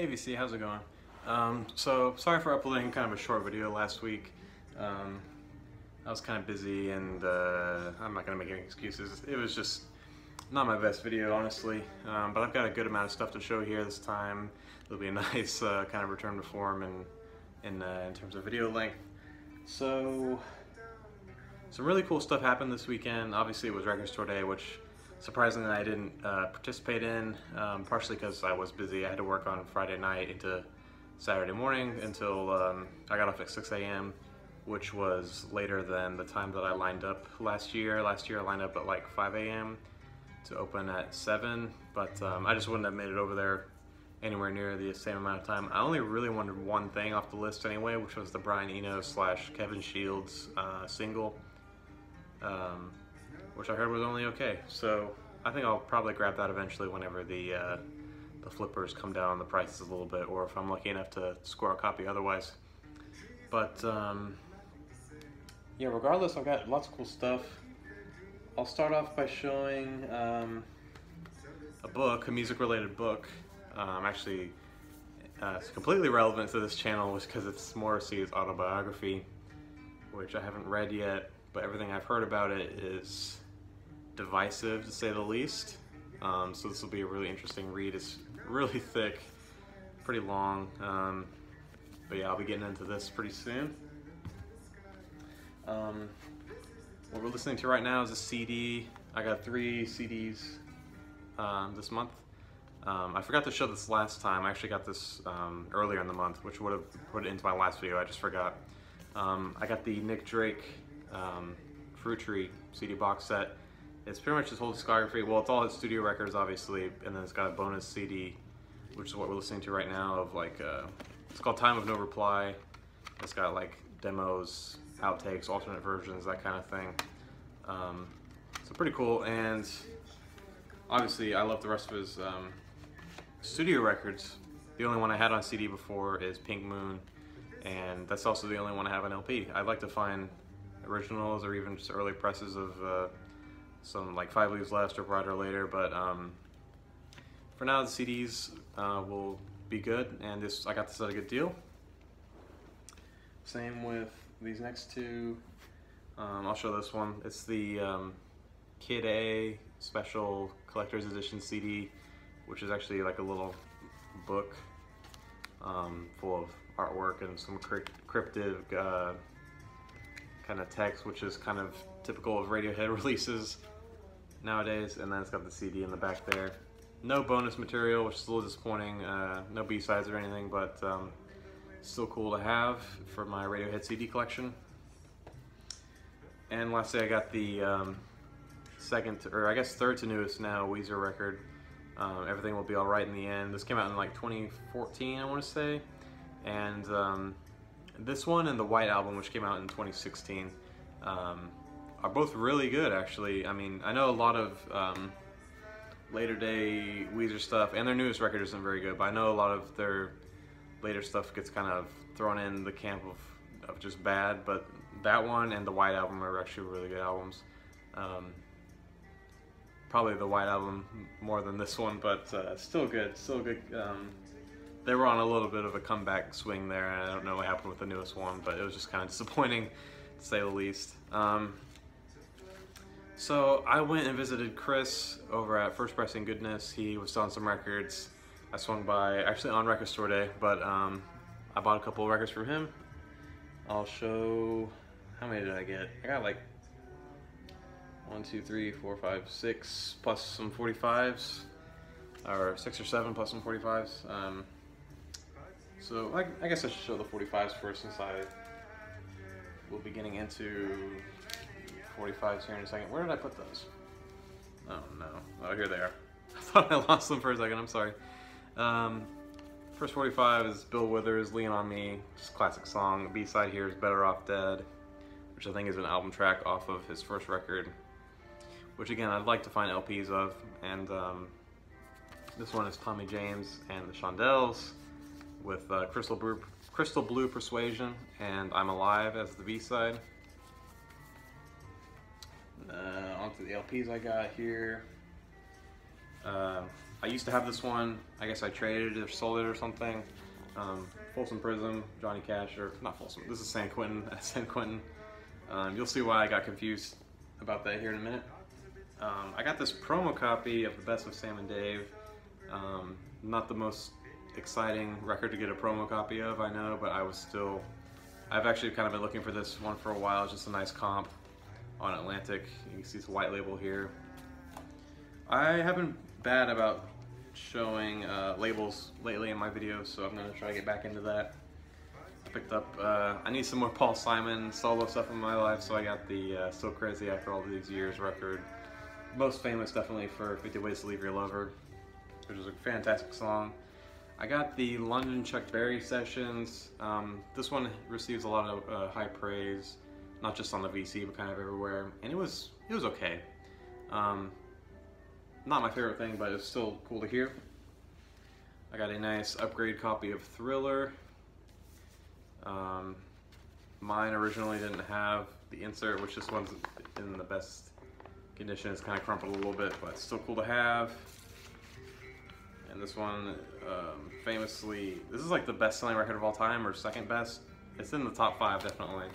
Hey VC, how's it going? So sorry for uploading kind of a short video last week. I was kind of busy and I'm not going to make any excuses. It was just not my best video, honestly, but I've got a good amount of stuff to show here this time. It'll be a nice kind of return to form in terms of video length. So some really cool stuff happened this weekend. Obviously it was Record Store Day, which surprisingly I didn't participate in, partially because I was busy. I had to work on Friday night into Saturday morning until I got off at 6 a.m., which was later than the time that I lined up last year. Last year I lined up at like 5 a.m. to open at 7, but I just wouldn't have made it over there anywhere near the same amount of time. I only really wanted one thing off the list anyway, which was the Brian Eno / Kevin Shields single, which I heard was only okay. So I think I'll probably grab that eventually whenever the flippers come down on the prices a little bit, or if I'm lucky enough to score a copy otherwise. But yeah, regardless, I've got lots of cool stuff. I'll start off by showing a book, a music-related book. Actually, it's completely relevant to this channel because it's Morrissey's autobiography, which I haven't read yet, but everything I've heard about it is divisive, to say the least. So this will be a really interesting read. It's really thick, pretty long, but yeah, I'll be getting into this pretty soon. What we're listening to right now is a CD. I got 3 CDs this month. I forgot to show this last time. I actually got this earlier in the month, which would have put it into my last video. I just forgot. I got the Nick Drake Fruit Tree CD box set. It's pretty much his whole discography. Well, it's all his studio records, obviously, and then it's got a bonus CD, which is what we're listening to right now, of like, it's called Time of No Reply. It's got like demos, outtakes, alternate versions, that kind of thing. So pretty cool, and obviously I love the rest of his studio records. The only one I had on CD before is Pink Moon, and that's also the only one I have on LP. I'd like to find originals or even just early presses of some like 5 Leaves Left or Brighter Later, but for now the CDs will be good, and this, I got this at a good deal. Same with these next two. I'll show this one. It's the Kid A Special Collector's Edition CD, which is actually like a little book full of artwork and some cryptic kind of text, which is kind of typical of Radiohead releases nowadays. And then it's got the CD in the back there. No bonus material, which is a little disappointing. No B-sides or anything, but still cool to have for my Radiohead CD collection. And lastly, I got the third to newest now Weezer record. Everything Will Be Alright in the End. This came out in like 2014, I want to say. And this one and the White Album, which came out in 2016, are both really good, actually. I mean, I know a lot of later day Weezer stuff, and their newest record isn't very good, but I know a lot of their later stuff gets kind of thrown in the camp of just bad, but that one and the White Album are actually really good albums. Probably the White Album more than this one, but still good, still good. They were on a little bit of a comeback swing there, and I don't know what happened with the newest one, but it was just kind of disappointing, to say the least. So I went and visited Chris over at First Pressing Goodness. He was selling some records. I swung by, actually on Record Store Day, but I bought a couple of records from him. I'll show, how many did I get? I got like 1, 2, 3, 4, 5, 6 plus some 45s, or 6 or 7 plus some 45s. So I guess I should show the 45s first, since I will be getting into 45s here in a second. Where did I put those? Oh no, oh here they are. I thought I lost them for a second, I'm sorry. First 45 is Bill Withers, Lean on Me, just classic song. The B-side here is Better Off Dead, which I think is an album track off of his first record, which again I'd like to find LPs of. And this one is Tommy James and the Shondells with Crystal Blue Persuasion and I'm Alive as the B-side. Onto the LPs I got here. I used to have this one. I guess I traded it or sold it or something. Folsom Prism, Johnny Cash, or not Folsom. This is San Quentin. San Quentin. You'll see why I got confused about that here in a minute. I got this promo copy of The Best of Sam and Dave. Not the most exciting record to get a promo copy of, I know, but I've actually kind of been looking for this one for a while. It's just a nice comp on Atlantic. You can see this white label here. I have been bad about showing labels lately in my videos, so I'm going to try to get back into that. I picked up, I need some more Paul Simon solo stuff in my life, so I got the So Crazy After All These Years record. Most famous definitely for 50 Ways to Leave Your Lover, which is a fantastic song. I got the London Chuck Berry sessions. This one receives a lot of high praise, not just on the VC, but kind of everywhere. And it was okay. Not my favorite thing, but it's still cool to hear. I got a nice upgrade copy of Thriller. Mine originally didn't have the insert, which this one's in the best condition. It's kind of crumpled a little bit, but it's still cool to have. And this one, famously, this is like the best-selling record of all time, or second best. It's in the top 5, definitely,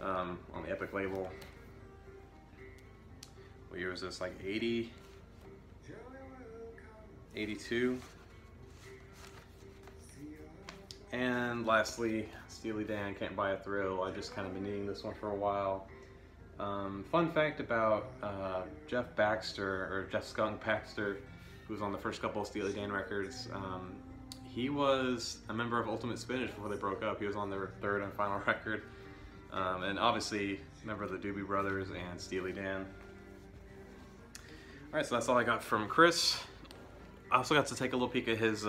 on the Epoch label. What year was this? Like 80, 82. And lastly, Steely Dan, Can't Buy a Thrill. I just kind of been needing this one for a while. Fun fact about Jeff Skunk Baxter, who was on the first couple of Steely Dan records. He was a member of Ultimate Spinach before they broke up. He was on their third and final record. And obviously, a member of the Doobie Brothers and Steely Dan. Alright, so that's all I got from Chris. I also got to take a little peek at his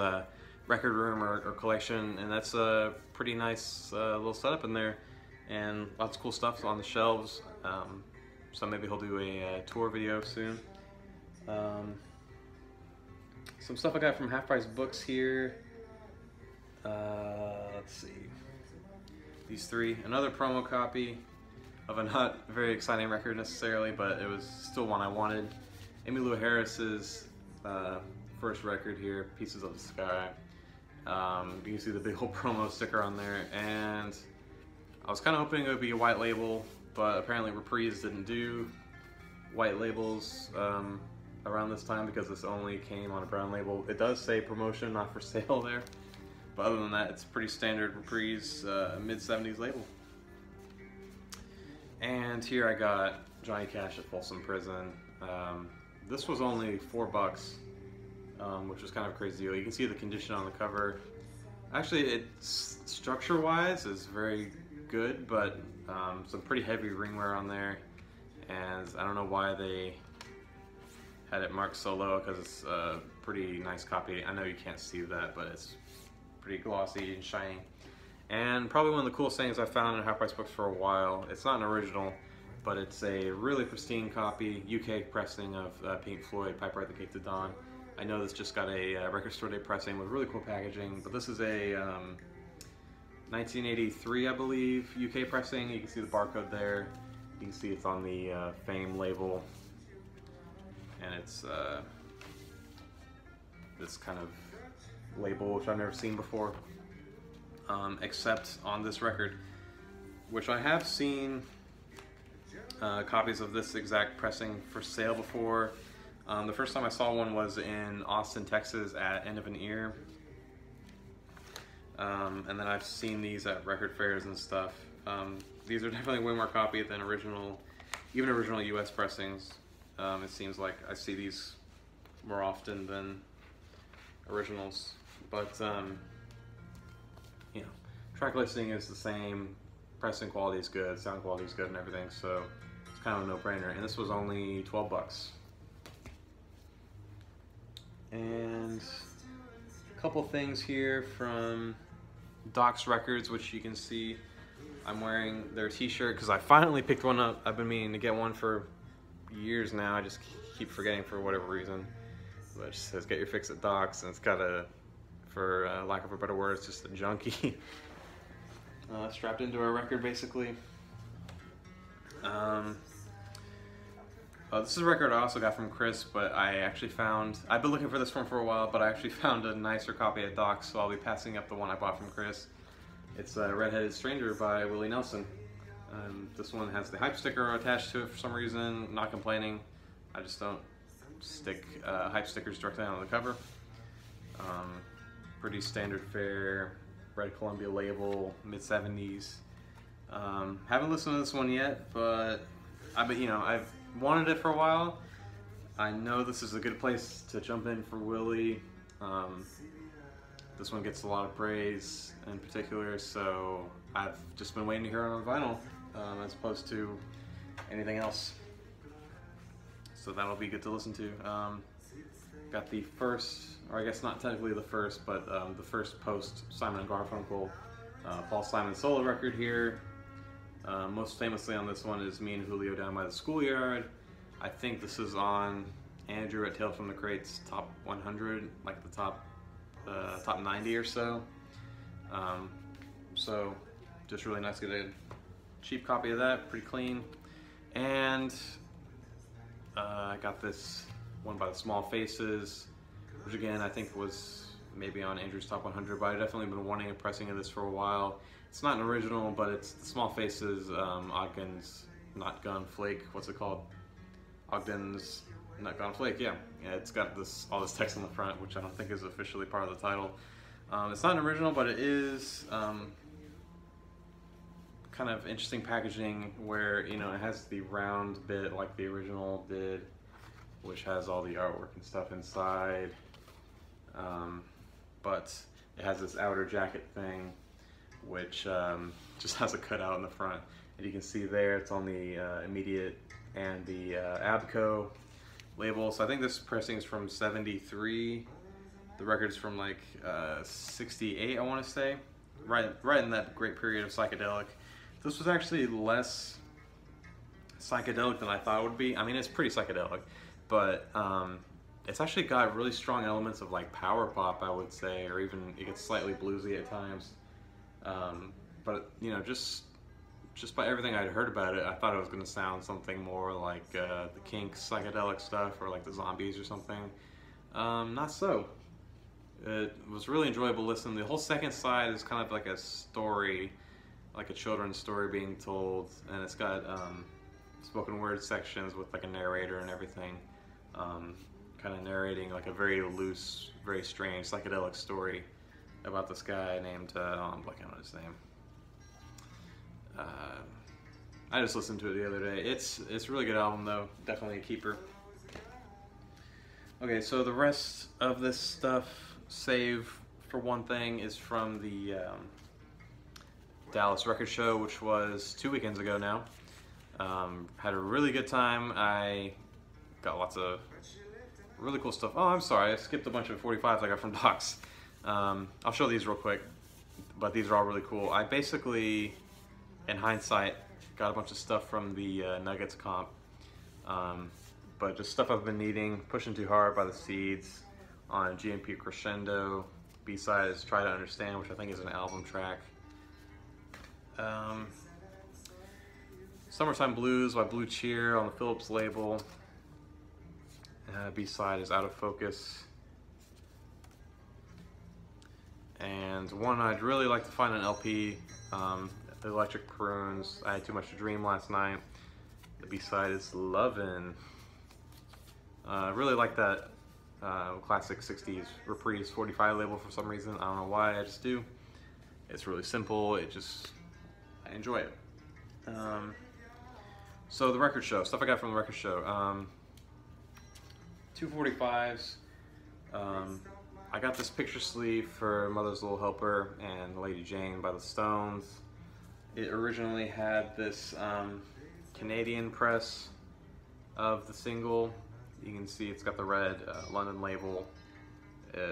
record room or collection, and that's a pretty nice little setup in there. And lots of cool stuff on the shelves. So maybe he'll do a tour video soon. Some stuff I got from Half Price Books here. Let's see. These three. Another promo copy of a not very exciting record necessarily, but it was still one I wanted. Emmylou Harris's first record here, Pieces of the Sky. You can see the big old promo sticker on there, and I was kind of hoping it would be a white label, but apparently Reprise didn't do white labels around this time because this only came on a brown label. It does say promotion, not for sale there, but other than that, it's pretty standard Reprise mid-70s label. And here I got Johnny Cash at Folsom Prison. This was only $4, which was kind of a crazy deal. You can see the condition on the cover. Actually, it's structure-wise is very good, but some pretty heavy ringware on there, and I don't know why they had it marked so low, because it's a pretty nice copy. I know you can't see that, but it's pretty glossy and shiny. And probably one of the coolest things I found in Half Price Books for a while. It's not an original, but it's a really pristine copy, UK pressing of Pink Floyd, Piper at the Gates of Dawn. I know this just got a record store day pressing with really cool packaging, but this is a 1983, I believe, UK pressing. You can see the barcode there. You can see it's on the Fame label, and it's this kind of label which I've never seen before, except on this record, which I have seen copies of this exact pressing for sale before. The first time I saw one was in Austin, Texas at End of an Ear. And then I've seen these at record fairs and stuff. These are definitely way more copied than even original US pressings. It seems like I see these more often than originals. But, you know, track listing is the same, pressing quality is good, sound quality is good and everything, so it's kind of a no-brainer. And this was only $12. And a couple things here from Doc's Records, which you can see I'm wearing their t-shirt because I finally picked one up. I've been meaning to get one for years now. I just keep forgetting for whatever reason. But it just says get your fix at Doc's, and it's got a, for lack of a better word, it's just a junkie strapped into a record basically. This is a record I also got from Chris, but I've been looking for this one for a while, but I actually found a nicer copy at Docs, so I'll be passing up the one I bought from Chris. It's Red-Headed Stranger by Willie Nelson. This one has the hype sticker attached to it for some reason. Not complaining. I just don't stick hype stickers directly on the cover. Pretty standard fare, red Columbia label, mid-70s. Haven't listened to this one yet, but I've wanted it for a while. I know this is a good place to jump in for Willie. This one gets a lot of praise in particular, so I've just been waiting to hear it on vinyl as opposed to anything else. So that'll be good to listen to. Got the first, or I guess not technically the first, but the first post Simon and Garfunkel Paul Simon solo record here. Most famously on this one is Me and Julio Down by the Schoolyard. I think this is on Andrew at Tales from the Crate's top 100, like the top 90 or so. So just really nice to get a cheap copy of that, pretty clean. And I got this one by the Small Faces, which again I think was maybe on Andrew's top 100, but I've definitely been wanting a pressing of this for a while. It's not an original, but it's the Small Faces, Ogden's Not Gone Flake, what's it called? Ogden's Not Gone Flake, yeah. It's got all this text on the front, which I don't think is officially part of the title. It's not an original, but it is kind of interesting packaging where, it has the round bit like the original did, which has all the artwork and stuff inside. But it has this outer jacket thing, which just has a cutout in the front. And you can see there, it's on the Immediate and the Abco label. So I think this pressing is from '73. The record's from like '68, I want to say. Right in that great period of psychedelic. This was actually less psychedelic than I thought it would be. I mean, it's pretty psychedelic, but it's actually got really strong elements of like power pop, I would say, or even it gets slightly bluesy at times. But just by everything I'd heard about it, I thought it was going to sound something more like the Kinks psychedelic stuff, or like the Zombies or something. Not so. It was really enjoyable listening. The whole second side is kind of like a story, like a children's story being told, and it's got spoken word sections with like a narrator and everything, kind of narrating like a very loose, very strange psychedelic story about this guy named, I'm blanking on his name. I just listened to it the other day. It's a really good album though, definitely a keeper. Okay, so the rest of this stuff, save for one thing, is from the Dallas Record Show, which was 2 weekends ago now. Had a really good time. I got lots of really cool stuff. Oh, I'm sorry, I skipped a bunch of 45s I got from Docs. I'll show these real quick, but these are all really cool. I basically, in hindsight, got a bunch of stuff from the Nuggets comp, but just stuff I've been needing. Pushing Too Hard by the Seeds on GMP Crescendo. B-side is Try to Understand, which I think is an album track. Summertime Blues by Blue Cheer on the Phillips label. B-side is Out of Focus. And one I'd really like to find an LP, the Electric Prunes, I Had Too Much to Dream last night. The B-side is Lovin'. Really like that classic 60s Reprise 45 label for some reason. I don't know why, I just do. It's really simple, I enjoy it. So the record show, stuff I got from the record show. 245s. I got this picture sleeve for Mother's Little Helper and Lady Jane by the Stones. It originally had this Canadian press of the single. You can see it's got the red London label.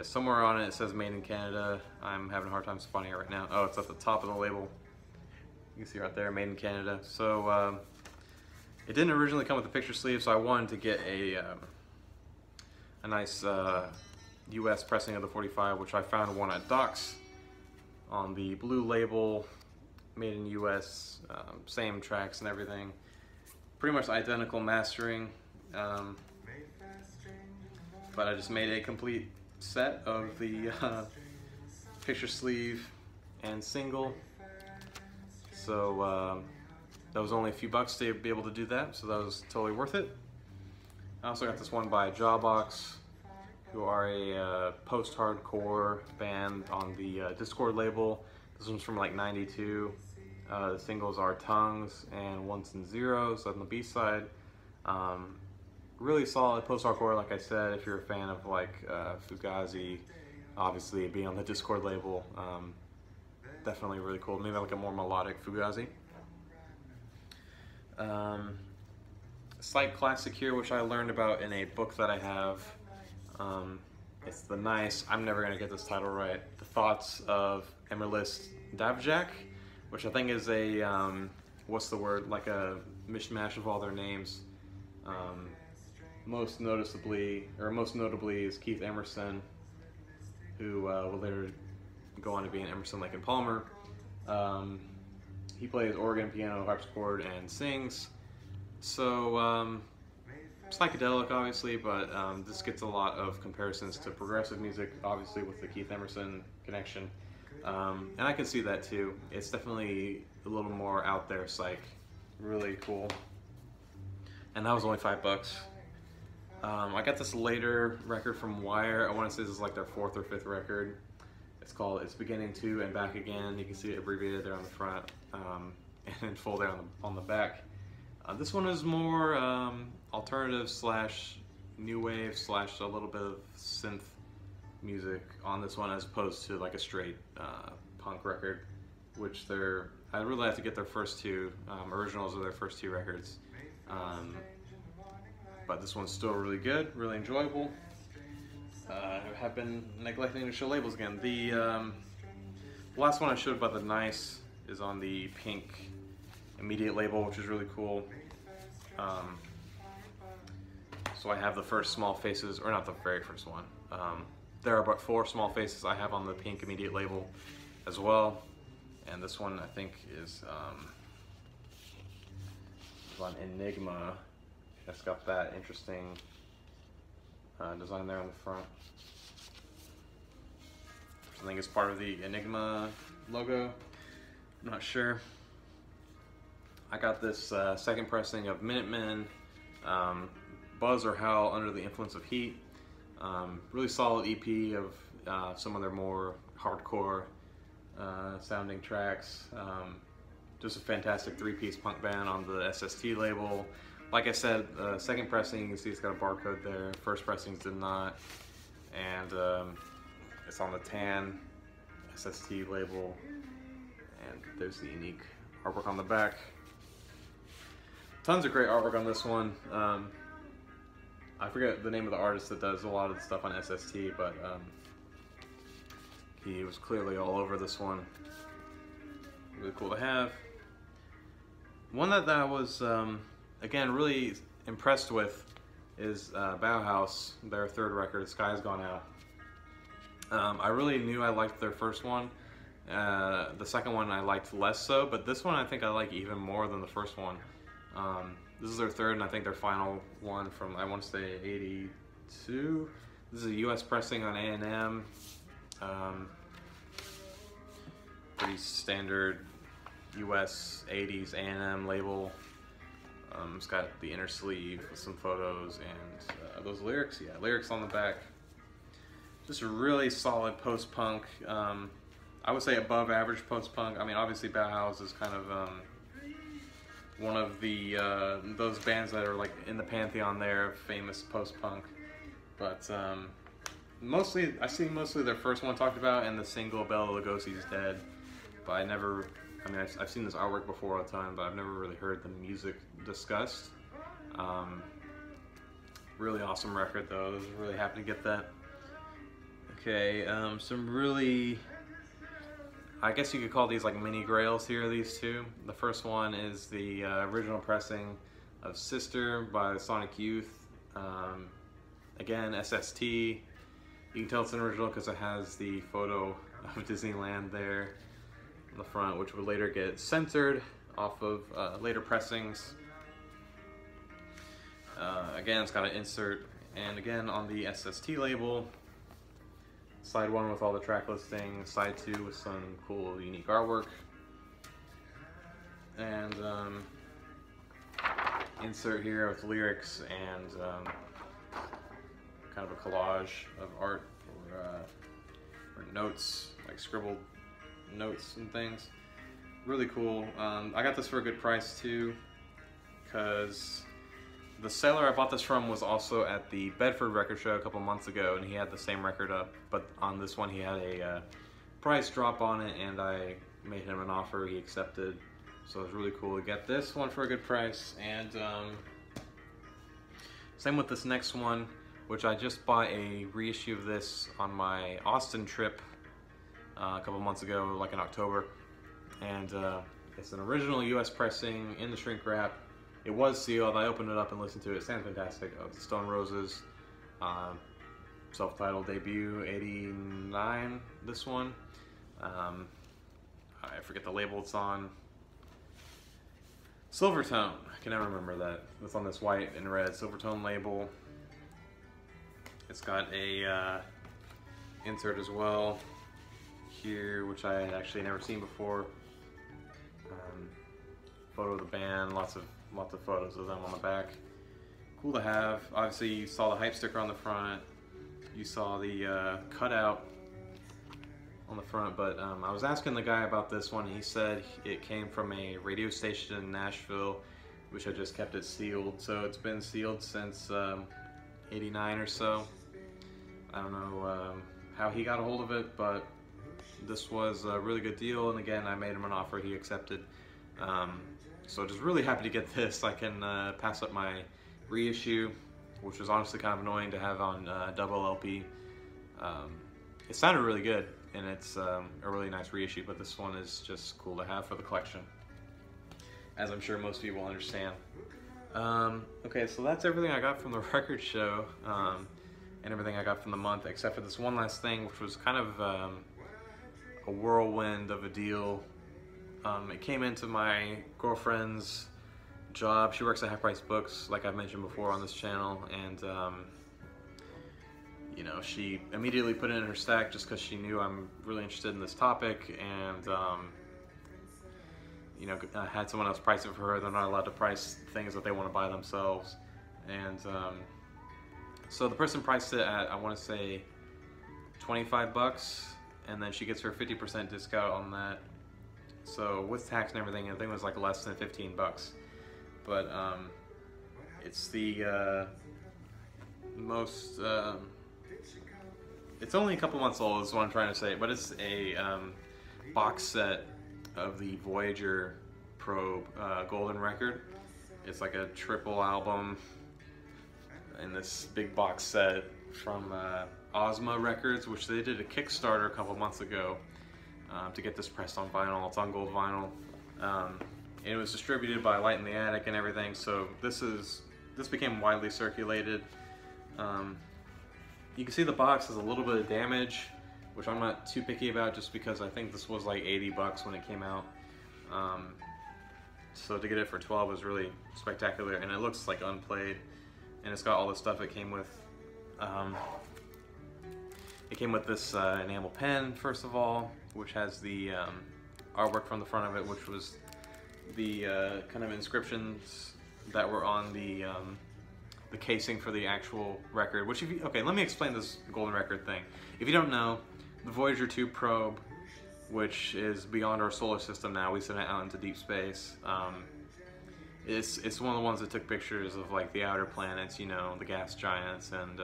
Somewhere on it says Made in Canada. I'm having a hard time spotting it right now. Oh, it's at the top of the label. You can see right there, Made in Canada. So it didn't originally come with the picture sleeve, so I wanted to get a nice US pressing of the 45, which I found one at Docs on the blue label, made in US, same tracks and everything. Pretty much identical mastering, but I just made a complete set of the picture sleeve and single. So that was only a few bucks to be able to do that, so that was totally worth it. I also got this one by Jawbox, who are a post-hardcore band on the Discord label. This one's from like '92. The singles are Tongues and Ones and Zeros on the B-side. Really solid post-hardcore, like I said, if you're a fan of like Fugazi, obviously being on the Discord label, definitely really cool. Maybe like a more melodic Fugazi. Slight classic here, which I learned about in a book that I have. It's the nice, I'm never gonna get this title right, The Thoughts of Emerlis Davjak, which I think is a, what's the word, like a mishmash of all their names. Most notably is Keith Emerson, who will later go on to be an Emerson, Lake and Palmer. He plays organ, piano, harpsichord, and sings. So psychedelic, obviously, but this gets a lot of comparisons to progressive music, obviously with the Keith Emerson connection. And I can see that too. It's definitely a little more out there psych. Really cool. And that was only $5. I got this later record from Wire. I want to say this is like their 4th or 5th record. It's called It's Beginning To and Back Again. You can see it abbreviated there on the front, and in full there on the back. This one is more alternative slash new wave slash a little bit of synth music on this one, as opposed to like a straight punk record, which I really have to get their first two originals of their first 2 records. But this one's still really good, really enjoyable. I have been neglecting to show labels again. The last one I showed about the Nice is on the pink immediate label, which is really cool. So I have the first Small Faces, or not the very first one. There are about 4 Small Faces I have on the pink immediate label as well. And this one I think is on Enigma. It's got that interesting design there on the front. I think it's part of the Enigma logo. I'm not sure. I got this second pressing of Minutemen, Buzz or Howl Under the Influence of Heat. Really solid EP of some of their more hardcore sounding tracks. Just a fantastic 3-piece punk band on the SST label. Like I said, second pressing, you can see it's got a barcode there. First pressings did not. And it's on the tan SST label. And there's the unique artwork on the back. Tons of great artwork on this one. I forget the name of the artist that does a lot of the stuff on SST, but he was clearly all over this one. Really cool to have. One that I was, again, really impressed with is Bauhaus, their 3rd record, Sky's Gone Out. I really knew I liked their first one. The second one I liked less so, but this one I think I like even more than the first one. This is their 3rd and I think their final one from, I want to say, '82. This is a US pressing on A&M. Pretty standard US 80s A&M label. It's got the inner sleeve with some photos and those lyrics. Yeah, lyrics on the back. Just a really solid post-punk. I would say above average post-punk. I mean, obviously Bauhaus is kind of one of the those bands that are like in the pantheon there, famous post-punk. But mostly, I see mostly their first one talked about and the single Bela Lugosi's Dead. But I never, I mean, I've seen this artwork before all the time, but I've never really heard the music discussed. Really awesome record though. I was really happy to get that. Okay, some really, I guess you could call these like mini grails here, these two. The first one is the original pressing of Sister by Sonic Youth. Again, SST. You can tell it's an original because it has the photo of Disneyland there on the front, which would later get censored off of later pressings. Again, it's got an insert, and again on the SST label, side 1 with all the track listings, side 2 with some cool unique artwork, and insert here with lyrics and kind of a collage of art or notes, like scribbled notes and things. Really cool. I got this for a good price too, because the seller I bought this from was also at the Bedford record show a couple months ago, and he had the same record up, but on this one he had a price drop on it, and I made him an offer. He accepted, so it was really cool to get this one for a good price. And same with this next one, which I just bought a reissue of this on my Austin trip a couple months ago, like in October, and it's an original US pressing in the shrink wrap. It was sealed. I opened it up and listened to it. It sounds fantastic. Of the Stone Roses self-titled debut, 89, this one. I forget the label it's on. Silvertone, I can never remember that. It's on this white and red Silvertone label. It's got a insert as well here, which I had actually never seen before. Photo of the band, lots of photos of them on the back. Cool to have. Obviously you saw the hype sticker on the front, you saw the cutout on the front, but I was asking the guy about this one. He said it came from a radio station in Nashville, which I just kept it sealed. So it's been sealed since 89 or so. I don't know how he got a hold of it, but this was a really good deal, and again I made him an offer, he accepted. So just really happy to get this. I can pass up my reissue, which was honestly kind of annoying to have on double LP. It sounded really good, and it's a really nice reissue, but this one is just cool to have for the collection, as I'm sure most people understand. Okay, so that's everything I got from the record show, and everything I got from the month, except for this one last thing, which was kind of a whirlwind of a deal. It came into my girlfriend's job. She works at Half Price Books, like I've mentioned before on this channel, and you know, she immediately put it in her stack just because she knew I'm really interested in this topic, and you know, I had someone else price it for her. They're not allowed to price things that they want to buy themselves, and so the person priced it at, I want to say, 25 bucks, and then she gets her 50% discount on that. So with tax and everything, I think it was like less than 15 bucks. But it's the most, it's only a couple months old is what I'm trying to say, but it's a box set of the Voyager probe golden record. It's like a triple album in this big box set from Ozma Records, which they did a Kickstarter a couple months ago to get this pressed on vinyl. It's on gold vinyl. And it was distributed by Light in the Attic and everything, so this became widely circulated. You can see the box has a little bit of damage, which I'm not too picky about, just because I think this was like 80 bucks when it came out. So to get it for 12 was really spectacular, and it looks like unplayed, and it's got all the stuff it came with. It came with this enamel pen, first of all, which has the artwork from the front of it, which was the kind of inscriptions that were on the casing for the actual record. Which, if you, okay, let me explain this golden record thing. If you don't know, the Voyager 2 probe, which is beyond our solar system now, we sent it out into deep space. It's one of the ones that took pictures of like the outer planets, you know, the gas giants, and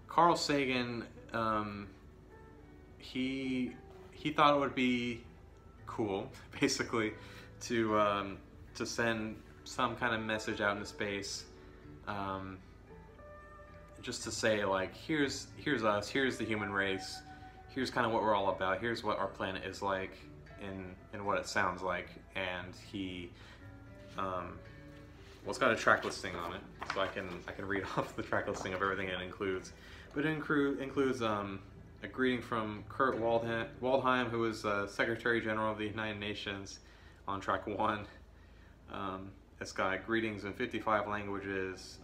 Carl Sagan, he thought it would be cool, basically, to send some kind of message out into space, just to say like, here's us, here's the human race, here's kind of what we're all about, here's what our planet is like, and what it sounds like. And he, well, it's got a track listing on it, so I can read off the track listing of everything it includes. But it includes a greeting from Kurt Waldheim, who was Secretary General of the United Nations, on track 1. It's got greetings in 55 languages.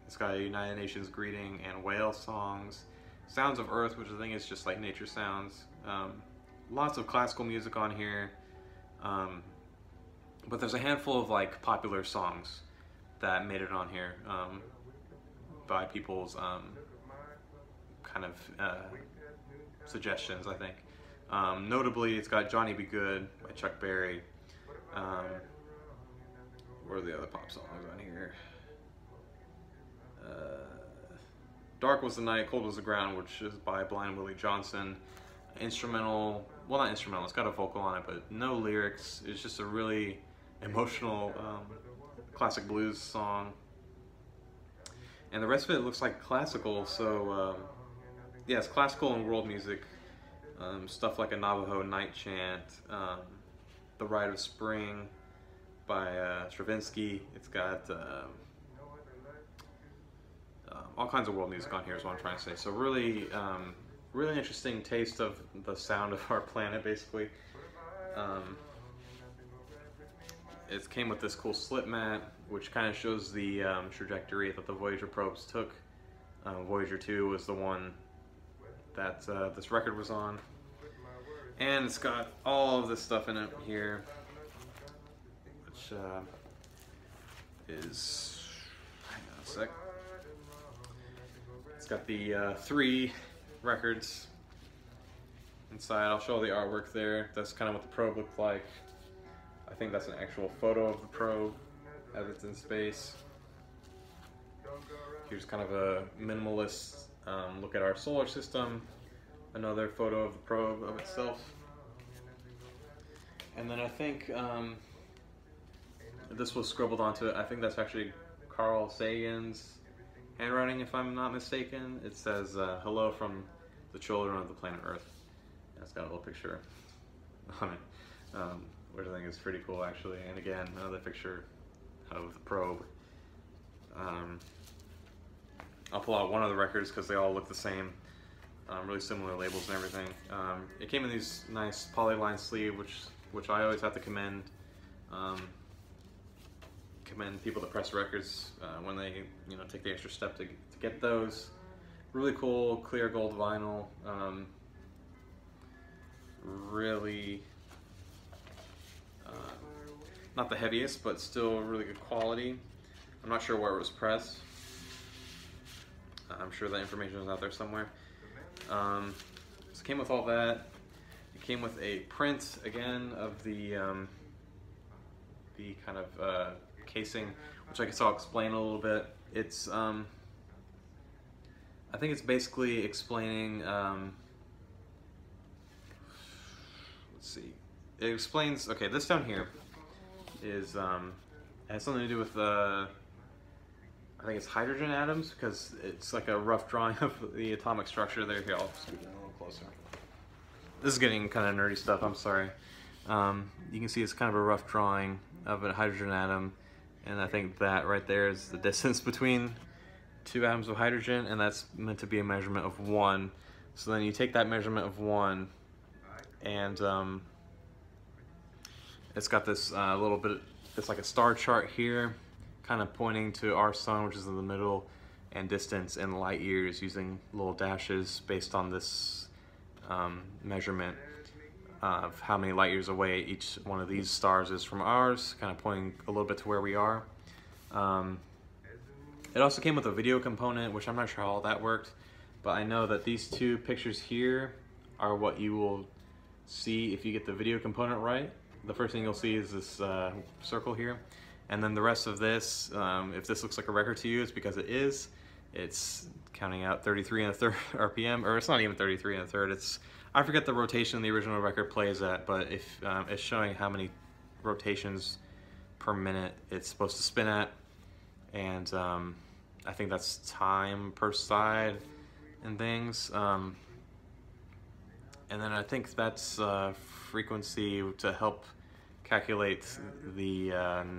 It's got a United Nations greeting and whale songs. Sounds of Earth, which I think is just like nature sounds. Lots of classical music on here. But there's a handful of like popular songs that made it on here by people's kind of suggestions, I think. Notably, it's got Johnny Be Good by Chuck Berry. Where are the other pop songs on here? Dark Was the Night, Cold Was the Ground, which is by Blind Willie Johnson. Instrumental, well, not instrumental, it's got a vocal on it, but no lyrics. It's just a really emotional classic blues song. And the rest of it looks like classical, so yeah, it's classical and world music. Stuff like a Navajo night chant, The Rite of Spring by Stravinsky. It's got all kinds of world music on here is what I'm trying to say. So really, really interesting taste of the sound of our planet, basically. It came with this cool slip mat, which kind of shows the trajectory that the Voyager probes took. Voyager 2 was the one that this record was on. And it's got all of this stuff in it here, which is, hang on a sec. It's got the 3 records inside. I'll show the artwork there. That's kind of what the probe looked like. I think that's an actual photo of the probe as it's in space. Here's kind of a minimalist look at our solar system. Another photo of the probe of itself. And then I think this was scribbled onto it. I think that's actually Carl Sagan's handwriting, if I'm not mistaken. It says, hello from the children of the planet Earth. And it's got a little picture on it, which I think is pretty cool, actually. And again, another picture of the probe. I'll pull out one of the records because they all look the same. Really similar labels and everything. It came in these nice polyline sleeve, which I always have to commend people that press records when they take the extra step to get those. Really cool, clear gold vinyl. Really not the heaviest, but still really good quality. I'm not sure where it was pressed. I'm sure that information is out there somewhere. So it came with all that. It came with a print again of the kind of casing, which I guess I'll explain a little bit. It's I think it's basically explaining. Let's see. It explains. Okay, this down here is has something to do with I think it's hydrogen atoms, because it's like a rough drawing of the atomic structure there. Here, I'll scoot in a little closer. This is getting kind of nerdy stuff, I'm sorry. You can see it's kind of a rough drawing of a hydrogen atom, and I think that right there is the distance between 2 atoms of hydrogen, and that's meant to be a measurement of 1. So then you take that measurement of 1, and it's got this little bit, it's like a star chart here, kind of pointing to our sun, which is in the middle, and distance in light years using little dashes based on this measurement of how many light years away each one of these stars is from ours, kind of pointing a little bit to where we are. It also came with a video component, which I'm not sure how all that worked, but I know that these 2 pictures here are what you will see if you get the video component right. The first thing you'll see is this circle here. And then the rest of this, if this looks like a record to you, it's because it is. It's counting out 33 1/3 RPM, or it's not even 33 1/3. It's, I forget the rotation the original record plays at, but if it's showing how many rotations per minute it's supposed to spin at, and I think that's time per side and things. And then I think that's frequency to help calculate the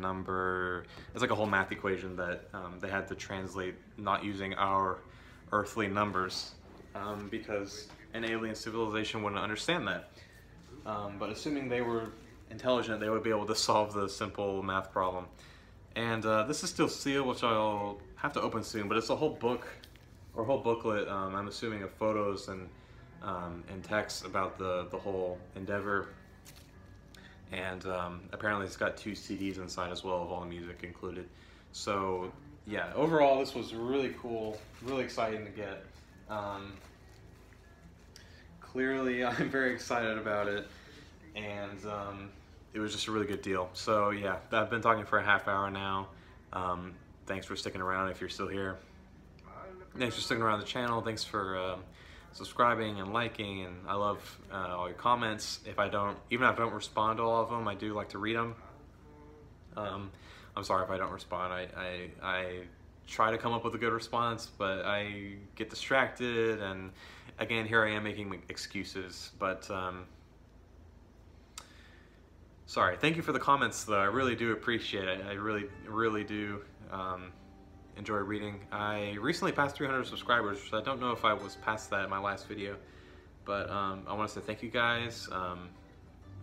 number. It's like a whole math equation that they had to translate, not using our earthly numbers, because an alien civilization wouldn't understand that. But assuming they were intelligent, they would be able to solve the simple math problem. And this is still sealed, which I'll have to open soon, but it's a whole book, or whole booklet, I'm assuming, of photos and text about the whole endeavor. And apparently it's got 2 CDs inside as well, of all the music included. So yeah, overall this was really cool, really exciting to get. Clearly I'm very excited about it, and it was just a really good deal. So yeah, I've been talking for a half hour now. Thanks for sticking around if you're still here. Thanks for sticking around the channel. Thanks for subscribing and liking, and I love all your comments. Even if I don't respond to all of them, I do like to read them. I'm sorry if I don't respond. I try to come up with a good response, but I get distracted, and again, here I am making excuses. But sorry. Thank you for the comments, though. I really do appreciate it. I really do enjoy reading. I recently passed 300 subscribers, so I don't know if I was past that in my last video, but I want to say thank you guys.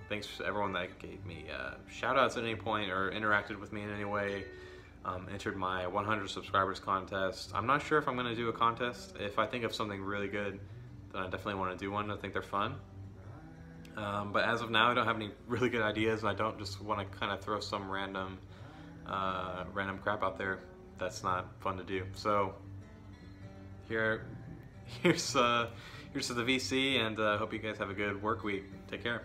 Thanks to everyone that gave me shout outs at any point or interacted with me in any way, entered my 100 subscribers contest. I'm not sure if I'm going to do a contest. If I think of something really good, then I definitely want to do one. I think they're fun. But as of now, I don't have any really good ideas, and I don't just want to kind of throw some random crap out there. That's not fun to do. So here's to the VC, and hope you guys have a good work week. Take care.